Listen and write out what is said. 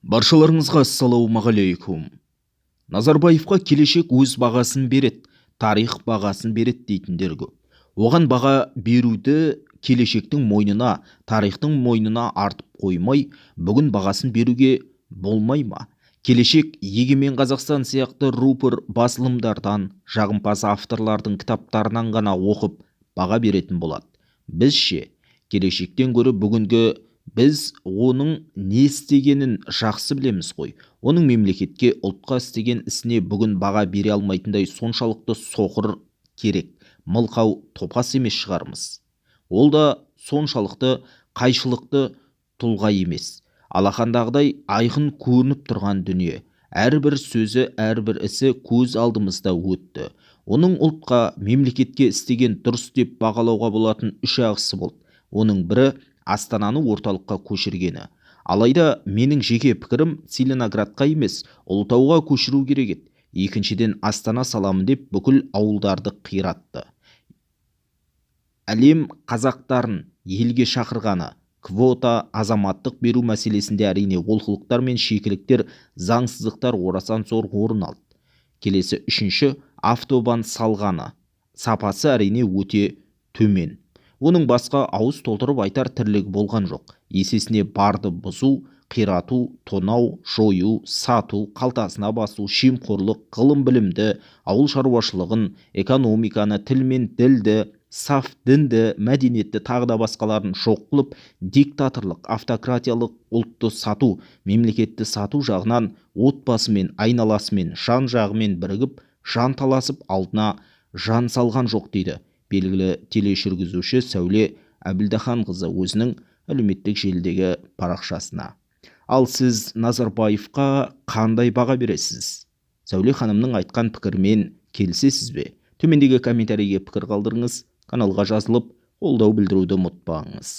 Баршаларыңызға ассалаумағалейкум. Назарбаевқа келешек өз бағасын береді, тарих бағасын береді дейтіндер көп. Оған баға беруді келешектің мойнына, тарихтың мойнына артып қоймай, бүгін бағасын беруге болмай ма? Келешек егемен Қазақстан сияқты рупор басылымдардан, жағымпаз авторлардың кітаптарынан ғана оқып баға беретін болады. Бізше келешектен гөрі бүгінгі біз оның не істегенін жақсы білеміз ғой. Оның мемлекетке, ұлтқа істеген ісіне бүгін баға бере алмайтындай соншалықты соқыр, керек, мылқау, топас емес шығармыз. Ол да соншалықты қайшылықты тұлға емес. Алақандағыдай айқын көрініп тұрған дүние. Әрбір сөзі, әрбір ісі көз алдымызда өтті. Оның ұлтқа, мемлекетке істеген дұрыс деп бағалауға болатын үш ағысы болды. Оның бірі Астананы орталыққа көшіргені. Алайда менің жеке пікірім Целиноградқа емес, Ұлытауға көшіру керек еді. Екіншіден, Астана саламын деп бүкіл ауылдарды қиратты. Әлем қазақтарын елге шақырғаны, квота, азаматтық беру мәселесінде әрине олқылықтар мен шикіліктер, заңсыздықтар орасан зор орын алды. Келесі үшінші, автобан салғаны. Сапасы әрине өте төмен. Оның басқа ауыз толтырып айтар тірлігі болған жоқ. Есесіне барды бұзу, қирату, тонау, жою, сату, қалтасына басу, шемқорлық, ғылым білімді, ауыл шаруашылығын, экономиканы, тіл мен ділді, саф дінді, мәдениетті тағы да басқаларын жоқ қылып, диктаторлық, автократиялық ұлтты сату, мемлекетті сату жағынан отбасымен, айналасымен, жан жағымен бірігіп, жан таласып алдына жан салған жоқ дейді белгілі тележүргізуші Сәуле Әбілдаханқызы өзінің әлеуметтік желідегі парақшасына. Ал сіз Назарбаевқа қандай баға бересіз? Сәуле ханымның айтқан пікірмен келісесіз бе? Төмендегі комментарийге пікір қалдырыңыз, каналға жазылып, қолдау білдіруді ұмытпаңыз.